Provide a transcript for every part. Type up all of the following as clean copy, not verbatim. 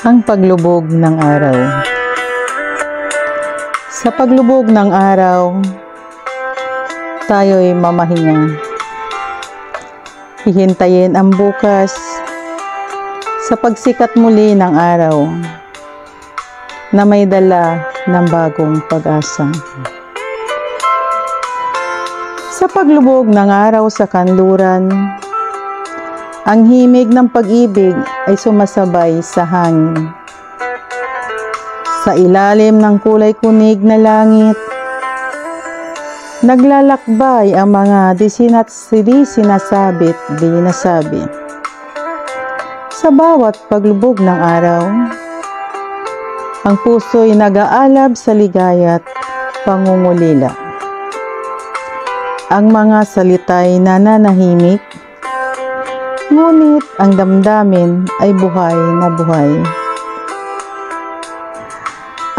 Ang paglubog ng araw. Sa paglubog ng araw, tayo'y mamahinga. Hihintayin ang bukas sa pagsikat muli ng araw na may dala ng bagong pag-asa. Sa paglubog ng araw sa kanluran, ang himig ng pag-ibig ay sumasabay sa hangin. Sa ilalim ng kulay kunig na langit, naglalakbay ang mga sinasabit di nasabi. Sa bawat paglubog ng araw, ang puso'y nag-aalab sa ligaya't pangungulila. Ang mga salita'y nananahimik, ngunit ang damdamin ay buhay na buhay.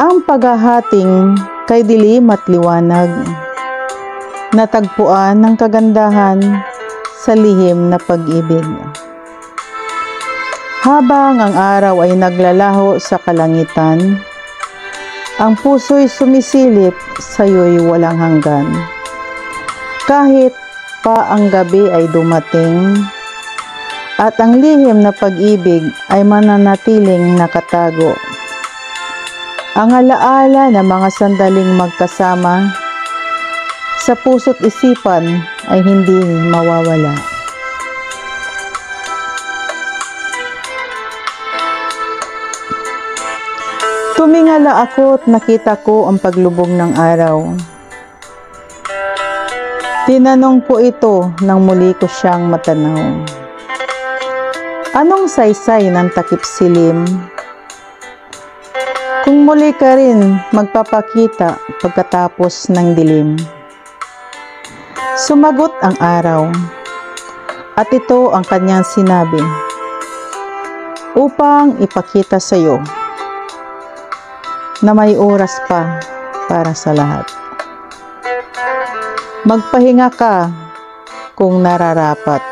Ang paghahating kay dilim at liwanag, natagpuan ng kagandahan sa lihim na pag-ibig. Habang ang araw ay naglalaho sa kalangitan, ang puso'y sumisilip sa'yo'y walang hanggan. Kahit pa ang gabi ay dumating, at ang lihim na pag-ibig ay mananatiling nakatago. Ang alaala ng mga sandaling magkasama sa puso't isipan ay hindi mawawala. Tumingala ako at nakita ko ang paglubog ng araw. Tinanong ko ito nang muli ko siyang matanaw. Anong saysay ng takip silim? Kung muli ka rin magpapakita pagkatapos ng dilim. Sumagot ang araw, at ito ang kanyang sinabi, upang ipakita sa iyo na may oras pa para sa lahat. Magpahinga ka kung nararapat.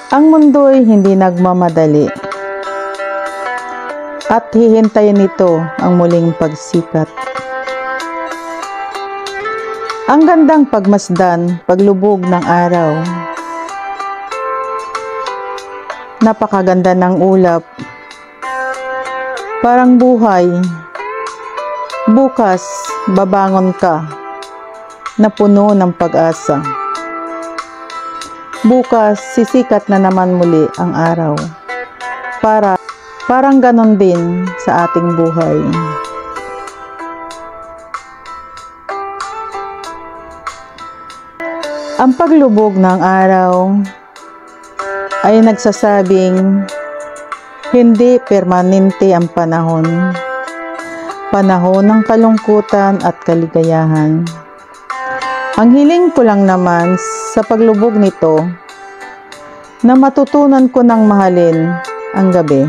Ang mundo'y hindi nagmamadali at hihintayin nito ang muling pagsikat. Ang gandang pagmasdan, paglubog ng araw. Napakaganda ng ulap. Parang buhay. Bukas, babangon ka na puno ng pag-asa. Bukas, sisikat na naman muli ang araw. Parang ganon din sa ating buhay. Ang paglubog ng araw ay nagsasabing hindi permanente ang panahon. Panahon ng kalungkutan at kaligayahan. Ang hiling ko lang naman sa paglubog nito na matutunan ko ng mahalin ang gabi.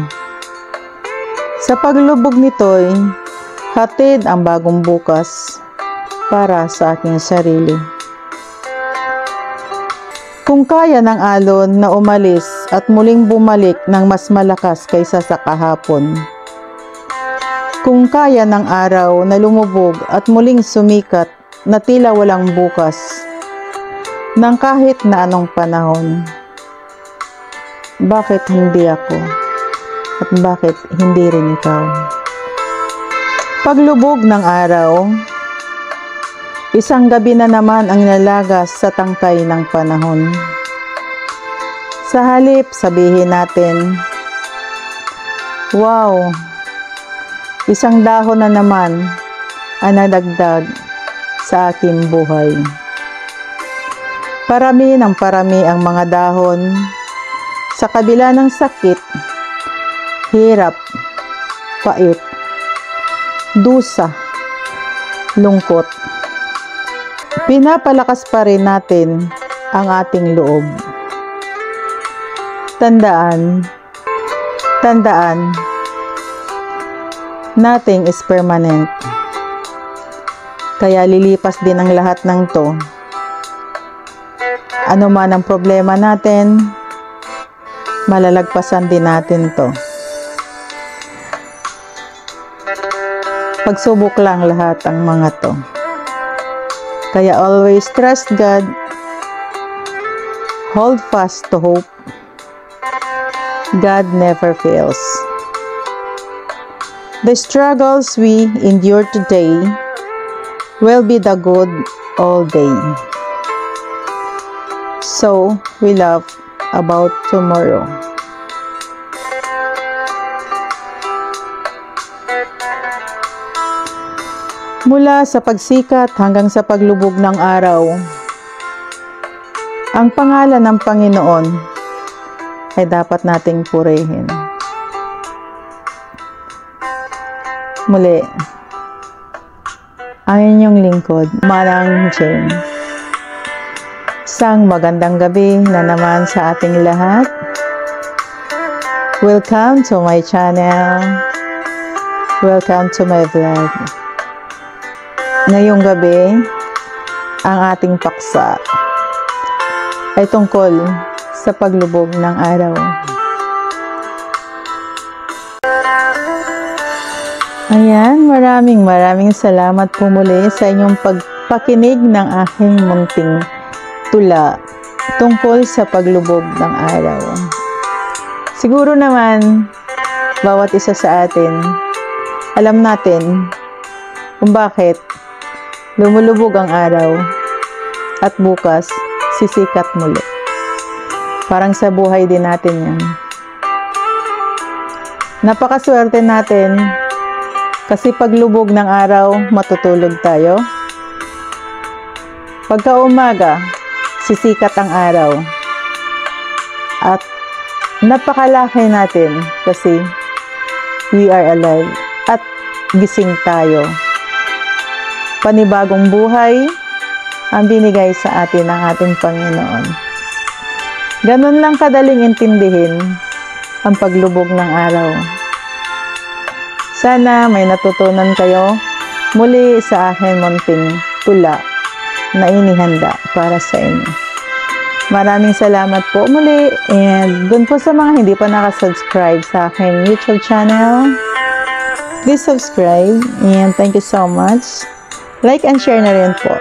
Sa paglubog nito'y hatid ang bagong bukas para sa aking sarili. Kung kaya ng alon na umalis at muling bumalik ng mas malakas kaysa sa kahapon. Kung kaya ng araw na lumubog at muling sumikat na tila walang bukas ng kahit na anong panahon. Bakit hindi ako? At bakit hindi rin ikaw? Paglubog ng araw, isang gabi na naman ang nalagas sa tangkay ng panahon. Sa halip, sabihin natin, wow, isang dahon na naman ang nadagdag sa aking buhay. Parami ng parami ang mga dahon sa kabila ng sakit, hirap, pait, dusa, lungkot. Pinapalakas pa rin natin ang ating loob. Tandaan, nothing is permanent. Kaya lilipas din ang lahat ng to. Ano man ang problema natin, malalagpasan din natin to. Pagsubok lang lahat ang mga to. Kaya always trust God. Hold fast to hope. God never fails. The struggles we endure today will be the good all day. So, we laugh about tomorrow. Mula sa pagsikat hanggang sa paglubog ng araw, ang pangalan ng Panginoon ay dapat nating purihin. Muli, ang inyong lingkod, Manang Jane. Isang magandang gabi na naman sa ating lahat. Welcome to my channel. Welcome to my vlog. Ngayong gabi, ang ating paksa ay tungkol sa paglubog ng araw. Ayan, maraming salamat po muli sa inyong pagpakinig ng aking munting tula tungkol sa paglubog ng araw. Siguro naman, bawat isa sa atin, alam natin kung bakit lumulubog ang araw at bukas sisikat muli. Parang sa buhay din natin yan. Napakaswerte natin kasi paglubog ng araw, matutulog tayo. Pagka umaga, sisikat ang araw. At napakalaki natin kasi we are alive at gising tayo. Panibagong buhay ang binigay sa atin ng ating Panginoon. Ganun lang kadaling intindihin ang paglubog ng araw. Sana may natutunan kayo muli sa aking munting tula na inihanda para sa inyo. Maraming salamat po muli, and dun po sa mga hindi pa nakasubscribe sa aking YouTube channel, please subscribe, and thank you so much. Like and share na rin po.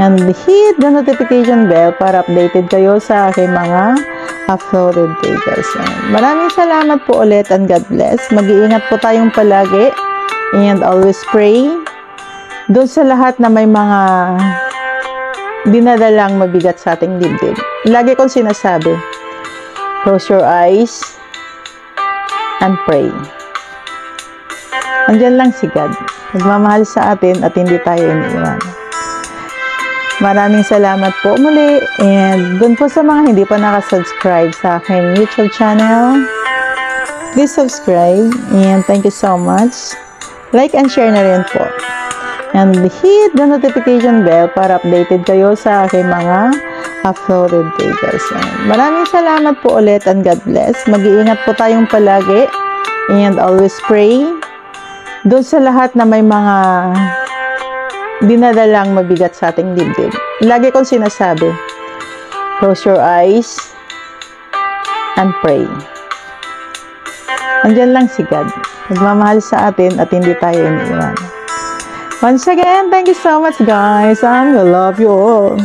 And hit the notification bell para updated kayo sa aking mga uploaded videos. Maraming salamat po ulit, and God bless. Mag-iingat po tayong palagi and always pray. Doon sa lahat na may mga dinadalang mabigat sa ating dibdib, lagi kong sinasabi, close your eyes and pray. Andiyan lang si God. Nagmamahal sa atin at hindi tayo iniiwan. Maraming salamat po muli, and dun po sa mga hindi pa nakasubscribe sa aking YouTube channel, please subscribe, and thank you so much. Like and share na rin po. And hit the notification bell para updated kayo sa aking mga uploaded videos. Maraming salamat po ulit, and God bless. Mag-iingat po tayong palagi and always pray. Doon sa lahat na may mga dinadalang mabigat sa ating dibdib, lagi kong sinasabi, close your eyes and pray. Andiyan lang si God. Nagmamahal sa atin at hindi tayo iniiwan. Once again, thank you so much guys, and I love you all.